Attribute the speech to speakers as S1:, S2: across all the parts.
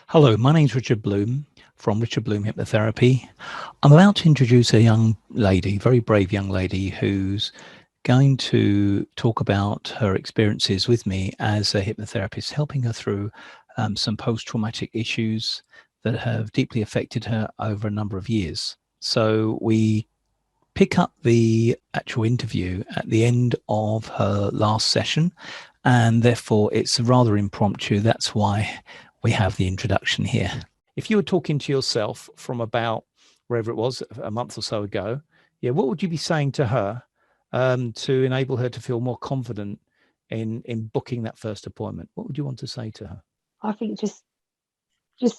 S1: Hello, my name's Richard Bloom from Richard Bloom Hypnotherapy. I'm about to introduce a young lady, very brave young lady, who's going to talk about her experiences with me as a hypnotherapist, helping her through some post-traumatic issues that have deeply affected her over a number of years. So we pick up the actual interview at the end of her last session, and therefore it's rather impromptu. That's why we have the introduction here. If you were talking to yourself from about wherever it was, a month or so ago, what would you be saying to her to enable her to feel more confident in booking that first appointment? What would you want to say to her?
S2: I think just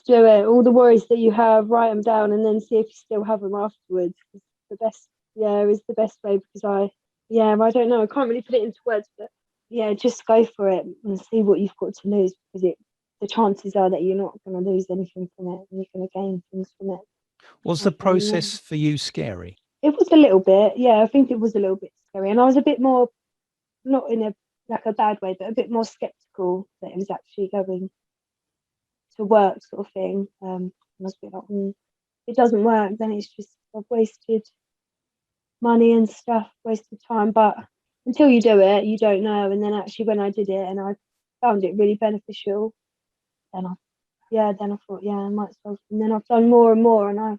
S2: do it. All the worries that you have, write them down, and then see if you still have them afterwards. It's the best. Is the best way, because I don't know. I can't really put it into words, but just go for it and see what you've got to lose, because the chances are that you're not going to lose anything from it, and you're going to gain things from it.
S1: Was the process for you scary?
S2: It was a little bit, I think it was a little bit scary, and I was a bit more, not in a bad way, but a bit more skeptical that it was actually going to work, sort of thing. I was a bit like, if it doesn't work, then it's just I've wasted money and stuff, wasted time. But until you do it, you don't know. And then actually, when I did it and I found it really beneficial, then I thought, I might as well. And then I've done more and more, and I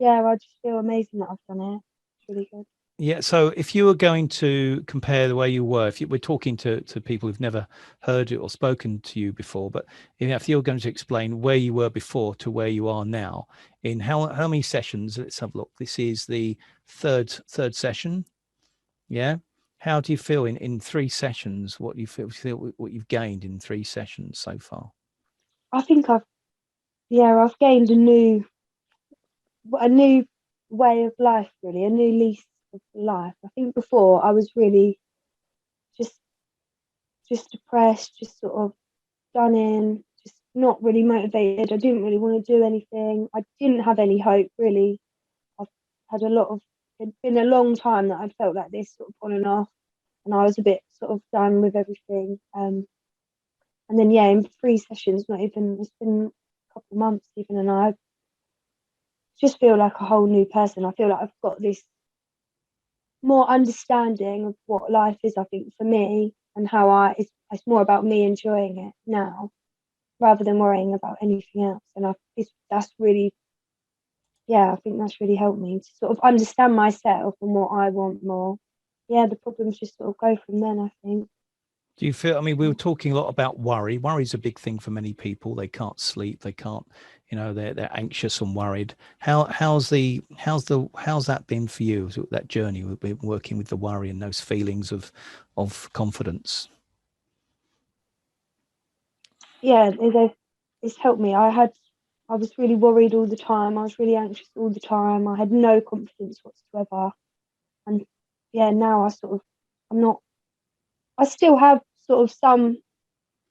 S2: just feel amazing that I've done it. It's really good.
S1: Yeah. So if you were going to compare the way you were, if you were talking to people who've never heard it or spoken to you before, but if you're going to explain where you were before to where you are now, in how many sessions? Let's have a look. This is the third session. Yeah. How do you feel in 3 sessions? What do you feel what you've gained in 3 sessions so far?
S2: I think I've gained a new way of life, really, a new lease of life. I think before I was really just depressed, just sort of done in, just not really motivated. I didn't really want to do anything. I didn't have any hope, really. I've had it'd been a long time that I'd felt like this, sort of on and off, and I was a bit sort of done with everything. And then in 3 sessions, it's been a couple of months even, and I just feel like a whole new person. I feel like I've got this more understanding of what life is, I think, for me, and how it's more about me enjoying it now rather than worrying about anything else. And that's really, I think that's really helped me to sort of understand myself and what I want more. The problems just sort of go from then, I think.
S1: Do you feel, we were talking a lot about worry. Worry is a big thing for many people. They can't sleep. They can't, they're anxious and worried. How's that been for you? That journey we've been working with the worry and those feelings of confidence.
S2: It's helped me. I was really worried all the time. I was really anxious all the time. I had no confidence whatsoever. And now I still have sort of some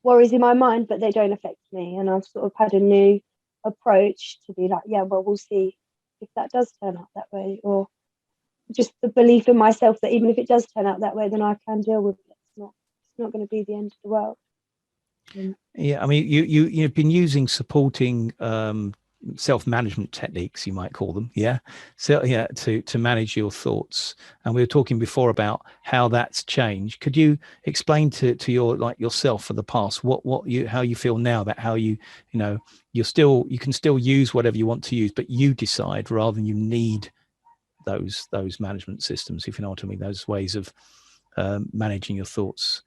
S2: worries in my mind, but they don't affect me. And I've sort of had a new approach to be like, well, we'll see if that does turn out that way, or just the belief in myself that even if it does turn out that way, then I can deal with it. It's not going to be the end of the world.
S1: You've been using supporting self-management techniques, you might call them, to manage your thoughts. And we were talking before about how that's changed. Could you explain to yourself for the past how you feel now, about how you can still use whatever you want to use, but you decide rather than you need those management systems, if you know what I mean, those ways of managing your thoughts?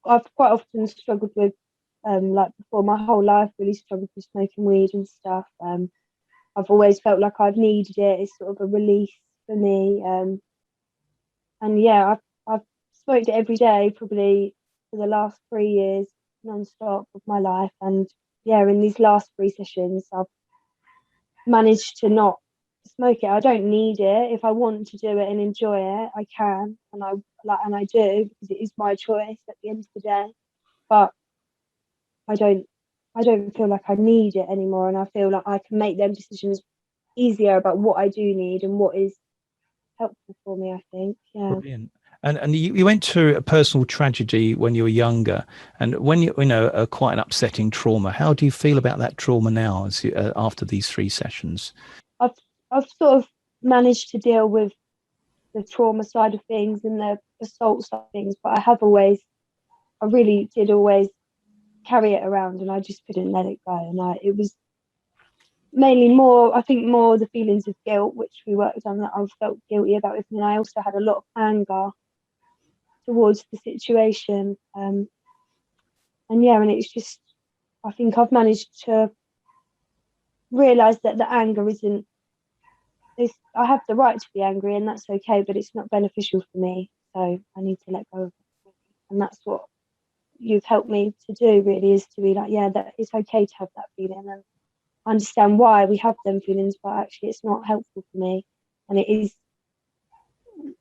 S2: I've quite often struggled with, before, my whole life really struggled with smoking weed and stuff. I've always felt like I've needed it. It's sort of a release for me. I've smoked it every day probably for the last 3 years, non-stop of my life. And in these last 3 sessions, I've managed to not smoke it. I don't need it. If I want to do it and enjoy it, I can, and I do, because it is my choice at the end of the day. But I don't feel like I need it anymore, and I feel like I can make them decisions easier about what I do need and what is helpful for me, I think. Yeah.
S1: Brilliant. And you went through a personal tragedy when you were younger, and when you know quite an upsetting trauma. How do you feel about that trauma now, as after these 3 sessions?
S2: I've sort of managed to deal with the trauma side of things and the assault side of things, but I really did always carry it around, and I just couldn't let it go. And it was mainly more the feelings of guilt, which we worked on, that I felt guilty about everything. And I also had a lot of anger towards the situation. And it's just, I think I've managed to realise that the anger I have the right to be angry, and that's okay, but it's not beneficial for me. So I need to let go of it. And that's what you've helped me to do, really, is to be like, yeah, that it's okay to have that feeling, and understand why we have them feelings, but actually it's not helpful for me. And it is,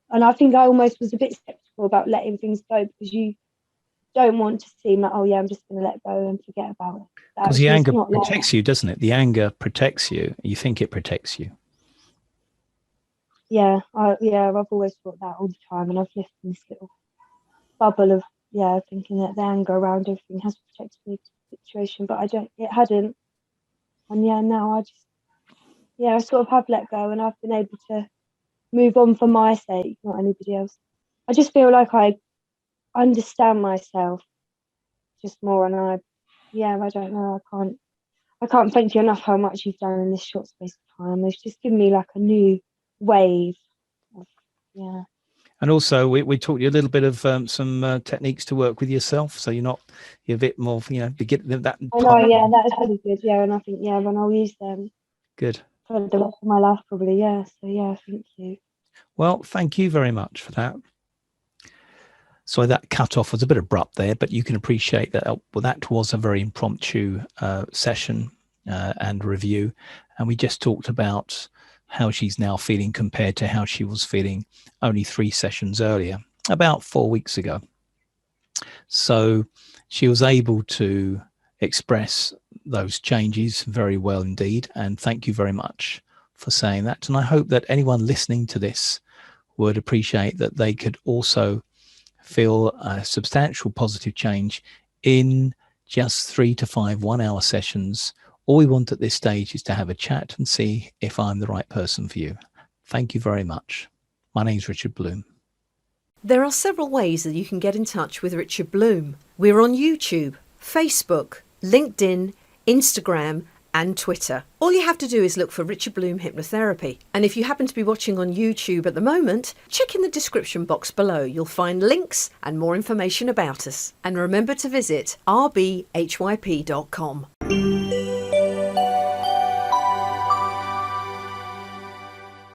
S2: and I think I almost was a bit skeptical about letting things go, because you don't want to seem like, oh yeah, I'm just going to let go and forget about it.
S1: Because the
S2: Actually, it's
S1: anger
S2: not
S1: protects you, doesn't it? The anger protects you. You think it protects you.
S2: Yeah, I've always thought that all the time, and I've lived in this little bubble of thinking that the anger around everything has protected me to the situation, but it hadn't. And now I sort of have let go, and I've been able to move on for my sake, not anybody else. I just feel like I understand myself just more, and I don't know, I can't thank you enough how much you've done in this short space of time. It's just given me like a new wave of, yeah.
S1: And also, we taught you a little bit of some techniques to work with yourself, so you're a bit more, to get that.
S2: I know, yeah, that is really good, yeah, and I think, and I'll use them
S1: Good.
S2: for the rest of my life, probably, yeah. So, yeah, thank you.
S1: Well, thank you very much for that. So that cut off was a bit abrupt there, but you can appreciate that. Well, that was a very impromptu session and review, and we just talked about how she's now feeling compared to how she was feeling only 3 sessions earlier, about 4 weeks ago. So she was able to express those changes very well indeed. And thank you very much for saying that. And I hope that anyone listening to this would appreciate that they could also feel a substantial positive change in just 3 to 5 1-hour sessions. All we want at this stage is to have a chat and see if I'm the right person for you. Thank you very much. My name's Richard Bloom.
S3: There are several ways that you can get in touch with Richard Bloom. We're on YouTube, Facebook, LinkedIn, Instagram, and Twitter. All you have to do is look for Richard Bloom Hypnotherapy. And if you happen to be watching on YouTube at the moment, check in the description box below. You'll find links and more information about us. And remember to visit rbhyp.com.